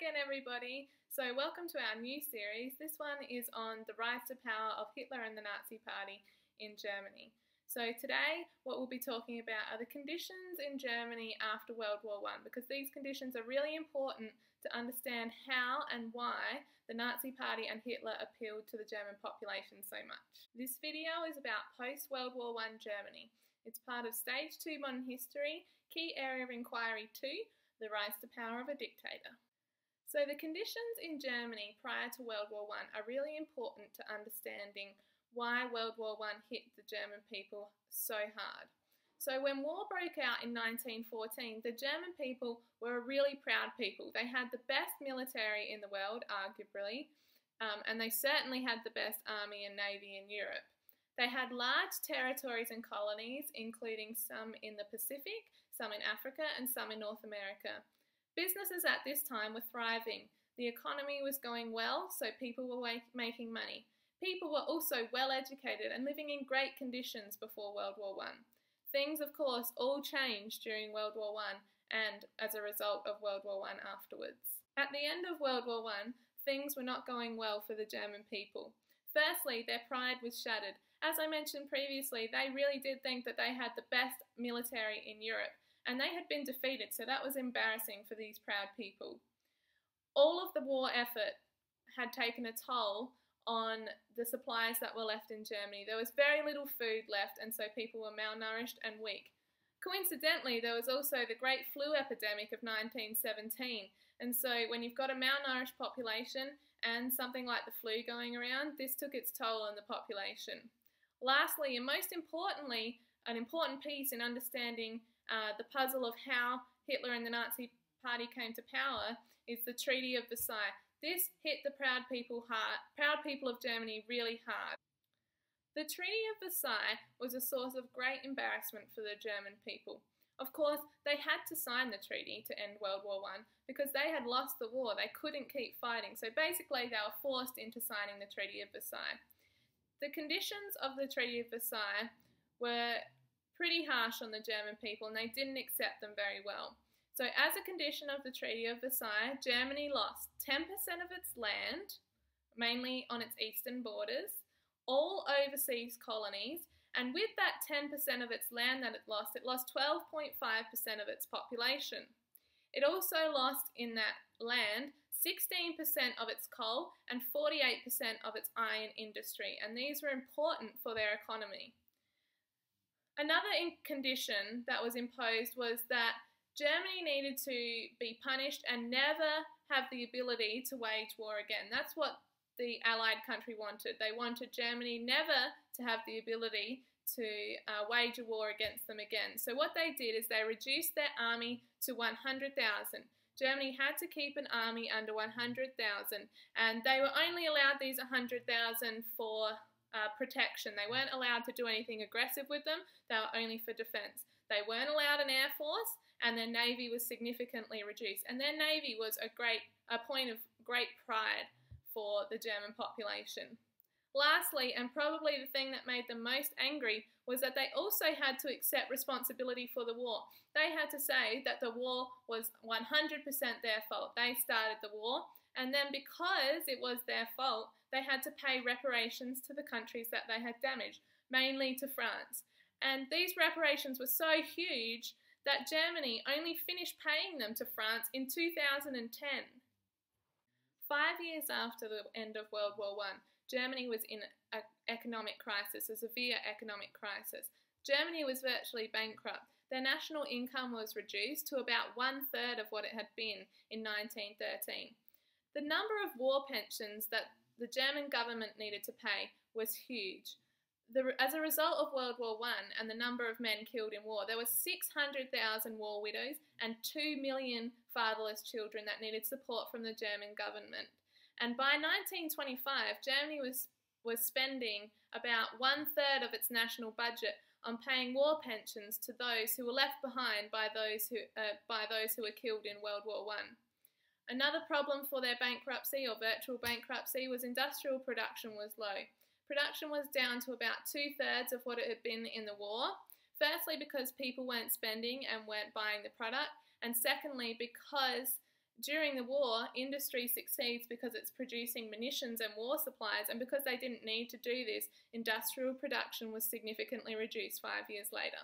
again, everybody. So welcome to our new series. This one is on the rise to power of Hitler and the Nazi Party in Germany. So today what we'll be talking about are the conditions in Germany after World War I, because these conditions are really important to understand how and why the Nazi Party and Hitler appealed to the German population so much. This video is about post-World War I Germany. It's part of Stage 2 Modern History, Key Area of Inquiry 2, the rise to power of a dictator. So the conditions in Germany prior to World War I are really important to understanding why World War I hit the German people so hard. So when war broke out in 1914, the German people were a really proud people. They had the best military in the world, arguably, and they certainly had the best army and navy in Europe. They had large territories and colonies, including some in the Pacific, some in Africa, and some in North America. Businesses at this time were thriving. The economy was going well, so people were making money. People were also well educated and living in great conditions before World War I. Things, of course, all changed during World War I and as a result of World War I afterwards. At the end of World War I, things were not going well for the German people. Firstly, their pride was shattered. As I mentioned previously, they really did think that they had the best military in Europe, and they had been defeated, so that was embarrassing for these proud people. All of the war effort had taken a toll on the supplies that were left in Germany. There was very little food left, and so people were malnourished and weak. Coincidentally, there was also the Great Flu Epidemic of 1917, and so when you've got a malnourished population and something like the flu going around, this took its toll on the population. Lastly, and most importantly, an important piece in understanding the puzzle of how Hitler and the Nazi Party came to power is the Treaty of Versailles. This hit the proud people of Germany really hard. The Treaty of Versailles was a source of great embarrassment for the German people. Of course, they had to sign the treaty to end World War I because they had lost the war. They couldn't keep fighting. So basically, they were forced into signing the Treaty of Versailles. The conditions of the Treaty of Versailles were pretty harsh on the German people, and they didn't accept them very well. So as a condition of the Treaty of Versailles, Germany lost 10% of its land, mainly on its eastern borders, all overseas colonies, and with that 10% of its land that it lost 12.5% of its population. It also lost in that land 16% of its coal and 48% of its iron industry, and these were important for their economy. Another condition that was imposed was that Germany needed to be punished and never have the ability to wage war again. That's what the Allied country wanted. They wanted Germany never to have the ability to wage a war against them again. So what they did is they reduced their army to 100,000. Germany had to keep an army under 100,000, and they were only allowed these 100,000 for protection. They weren't allowed to do anything aggressive with them. They were only for defense. They weren't allowed an air force, and their navy was significantly reduced. And their navy was a point of great pride for the German population. Lastly, and probably the thing that made them most angry, was that they also had to accept responsibility for the war. They had to say that the war was 100% their fault. They started the war, and then because it was their fault, they had to pay reparations to the countries that they had damaged, mainly to France. And these reparations were so huge that Germany only finished paying them to France in 2010. 5 years after the end of World War I, Germany was in an economic crisis, a severe economic crisis. Germany was virtually bankrupt. Their national income was reduced to about 1/3 of what it had been in 1913. The number of war pensions that the German government needed to pay was huge. As a result of World War I and the number of men killed in war, there were 600,000 war widows and 2 million fatherless children that needed support from the German government. And by 1925, Germany was spending about 1/3 of its national budget on paying war pensions to those who were left behind by those who were killed in World War I. Another problem for their bankruptcy or virtual bankruptcy was industrial production was low. Production was down to about 2/3 of what it had been in the war. Firstly, because people weren't spending and weren't buying the product, and secondly, because During the war, industry succeeds because it's producing munitions and war supplies, and because they didn't need to do this, industrial production was significantly reduced 5 years later.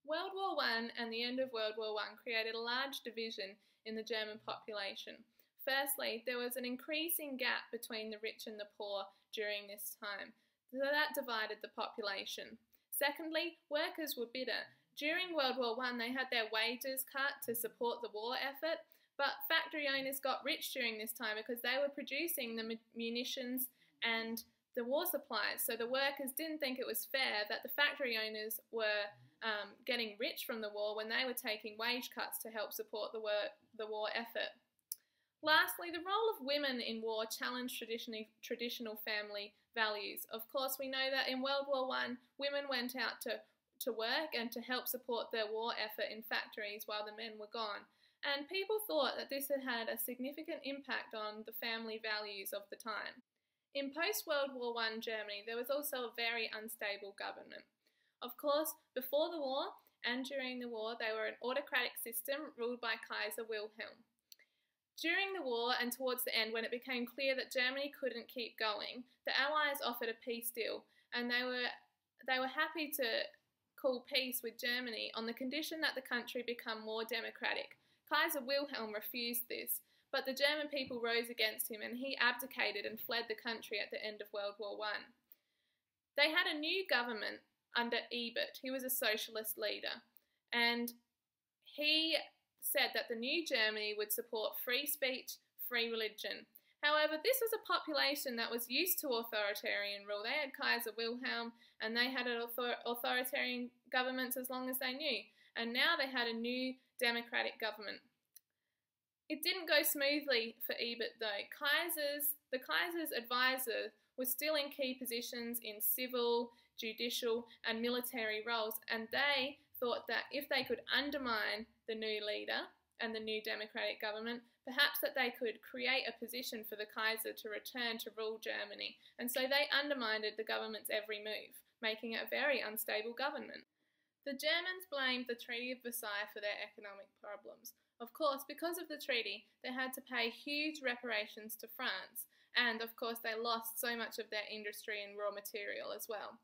World War I and the end of World War I created a large division in the German population. Firstly, there was an increasing gap between the rich and the poor during this time, so that divided the population. Secondly, workers were bitter. During World War I, they had their wages cut to support the war effort, but factory owners got rich during this time because they were producing the munitions and the war supplies. So the workers didn't think it was fair that the factory owners were getting rich from the war when they were taking wage cuts to help support the war effort. Lastly, the role of women in war challenged traditional family values. Of course, we know that in World War I, women went out to work and to help support their war effort in factories while the men were gone. And people thought that this had had a significant impact on the family values of the time. In post-World War I Germany, there was also a very unstable government. Of course, before the war and during the war, they were an autocratic system ruled by Kaiser Wilhelm. During the war and towards the end, when it became clear that Germany couldn't keep going, the Allies offered a peace deal, and they were happy to call peace with Germany on the condition that the country become more democratic. Kaiser Wilhelm refused this, but the German people rose against him and he abdicated and fled the country at the end of World War I. They had a new government under Ebert. He was a socialist leader, and he said that the new Germany would support free speech, free religion. However, this was a population that was used to authoritarian rule. They had Kaiser Wilhelm and they had authoritarian governments as long as they knew. And now they had a new democratic government. It didn't go smoothly for Ebert though. The Kaiser's advisors were still in key positions in civil, judicial and military roles, and they thought that if they could undermine the new leader and the new democratic government, perhaps that they could create a position for the Kaiser to return to rule Germany. And so they undermined the government's every move, making it a very unstable government. The Germans blamed the Treaty of Versailles for their economic problems. Of course, because of the treaty, they had to pay huge reparations to France, and of course they lost so much of their industry and raw material as well.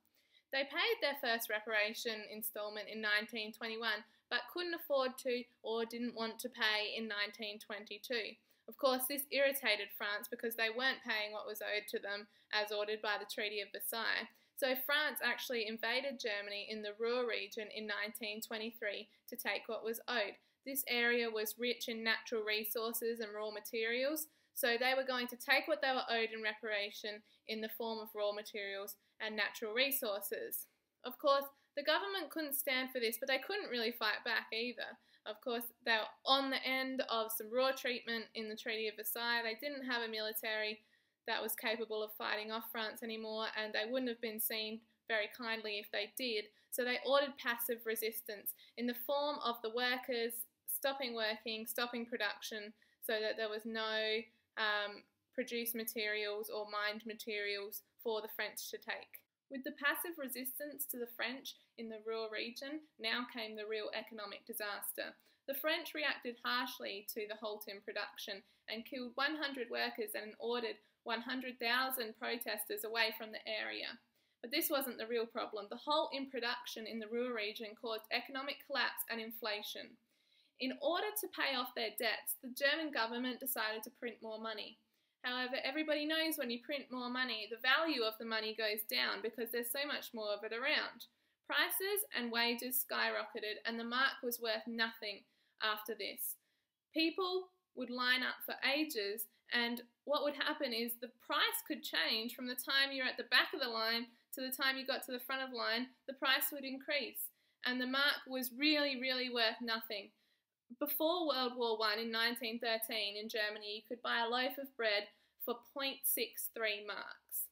They paid their first reparation instalment in 1921, but couldn't afford to or didn't want to pay in 1922. Of course, this irritated France because they weren't paying what was owed to them as ordered by the Treaty of Versailles. So France actually invaded Germany in the Ruhr region in 1923 to take what was owed. This area was rich in natural resources and raw materials, so they were going to take what they were owed in reparation in the form of raw materials and natural resources. Of course, the government couldn't stand for this, but they couldn't really fight back either. Of course, they were on the end of some raw treatment in the Treaty of Versailles. They didn't have a military that was capable of fighting off France anymore, and they wouldn't have been seen very kindly if they did. So they ordered passive resistance in the form of the workers stopping working, stopping production, so that there was no produced materials or mined materials for the French to take. With the passive resistance to the French in the Ruhr region, now came the real economic disaster. The French reacted harshly to the halt in production and killed 100 workers and ordered 100,000 protesters away from the area. But this wasn't the real problem. The halt in production in the Ruhr region caused economic collapse and inflation. In order to pay off their debts, the German government decided to print more money. However, everybody knows when you print more money, the value of the money goes down because there's so much more of it around. Prices and wages skyrocketed and the mark was worth nothing after this. People would line up for ages, and what would happen is the price could change from the time you're at the back of the line to the time you got to the front of the line. The price would increase and the mark was really, really worth nothing. Before World War I in 1913 in Germany, you could buy a loaf of bread for 0.63 marks.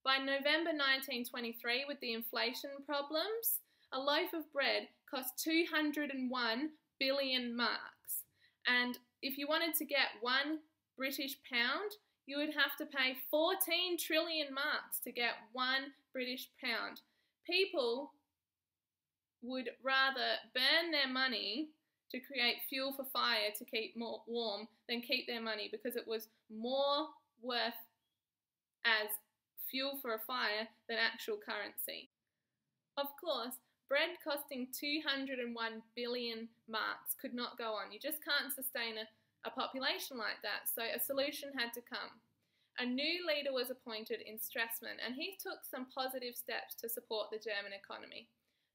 By November 1923, with the inflation problems, a loaf of bread cost 201 billion marks. And if you wanted to get 1 British pound, you would have to pay 14 trillion marks to get 1 British pound. People would rather burn their money to create fuel for fire to keep more warm than keep their money, because it was more worth as fuel for a fire than actual currency. Of course, bread costing 201 billion marks could not go on. You just can't sustain a population like that, so a solution had to come. A new leader was appointed in Strassmann, and he took some positive steps to support the German economy.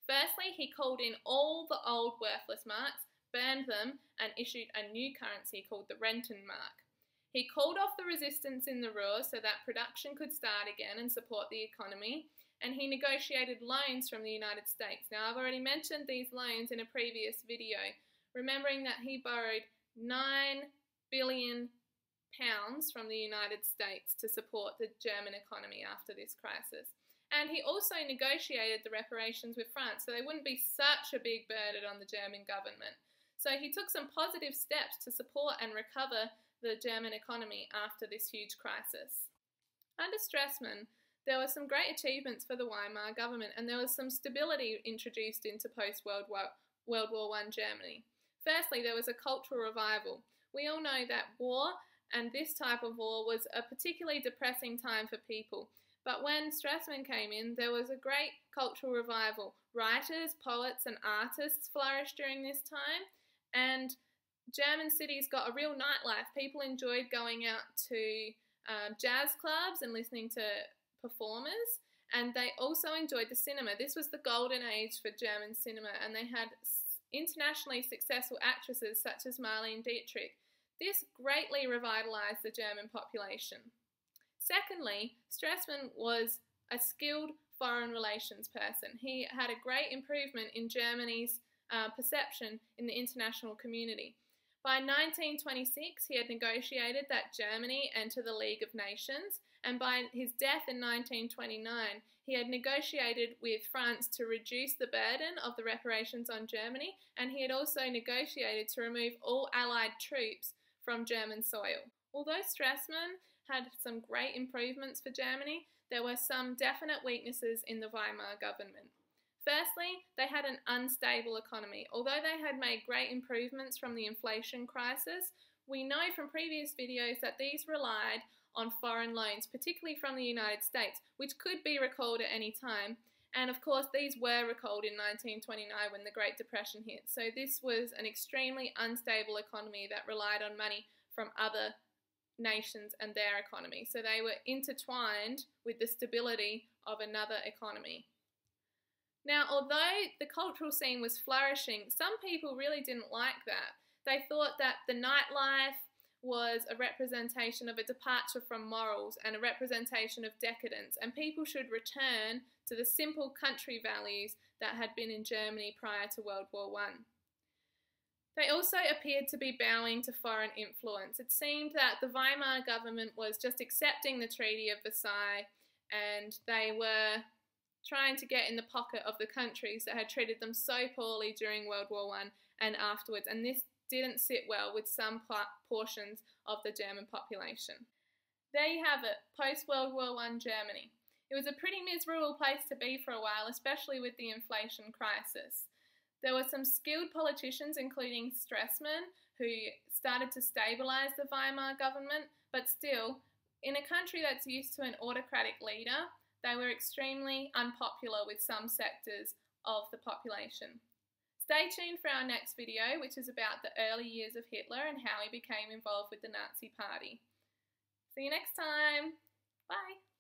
Firstly, he called in all the old worthless marks, burned them, and issued a new currency called the Rentenmark. He called off the resistance in the Ruhr so that production could start again and support the economy, and he negotiated loans from the United States. Now, I've already mentioned these loans in a previous video, remembering that he borrowed £9 billion from the United States to support the German economy after this crisis. And he also negotiated the reparations with France, so they wouldn't be such a big burden on the German government. So he took some positive steps to support and recover the German economy after this huge crisis. Under Strassmann, there were some great achievements for the Weimar government, and there was some stability introduced into post-World War I Germany. Firstly, there was a cultural revival. We all know that war, and this type of war, was a particularly depressing time for people. But when Strassmann came in, there was a great cultural revival. Writers, poets, and artists flourished during this time, and German cities got a real nightlife. People enjoyed going out to jazz clubs and listening to performers, and they also enjoyed the cinema. This was the golden age for German cinema, and they had internationally successful actresses such as Marlene Dietrich. This greatly revitalized the German population. Secondly, Strassmann was a skilled foreign relations person. He had a great improvement in Germany's perception in the international community. By 1926, he had negotiated that Germany enter the League of Nations, and by his death in 1929, he had negotiated with France to reduce the burden of the reparations on Germany, and he had also negotiated to remove all Allied troops from German soil. Although Strassmann had some great improvements for Germany, there were some definite weaknesses in the Weimar government. Firstly, they had an unstable economy. Although they had made great improvements from the inflation crisis, we know from previous videos that these relied on foreign loans, particularly from the United States, which could be recalled at any time. And of course, these were recalled in 1929 when the Great Depression hit. So this was an extremely unstable economy that relied on money from other nations and their economy. So they were intertwined with the stability of another economy. Now, although the cultural scene was flourishing, some people really didn't like that. They thought that the nightlife was a representation of a departure from morals and a representation of decadence, and people should return to the simple country values that had been in Germany prior to World War I. They also appeared to be bowing to foreign influence. It seemed that the Weimar government was just accepting the Treaty of Versailles, and they were trying to get in the pocket of the countries that had treated them so poorly during World War I and afterwards, and this didn't sit well with some portions of the German population. There you have it, post-World War I Germany. It was a pretty miserable place to be for a while, especially with the inflation crisis. There were some skilled politicians, including Strassmann, who started to stabilise the Weimar government, but still, in a country that's used to an autocratic leader, they were extremely unpopular with some sectors of the population. Stay tuned for our next video, which is about the early years of Hitler and how he became involved with the Nazi Party. See you next time. Bye.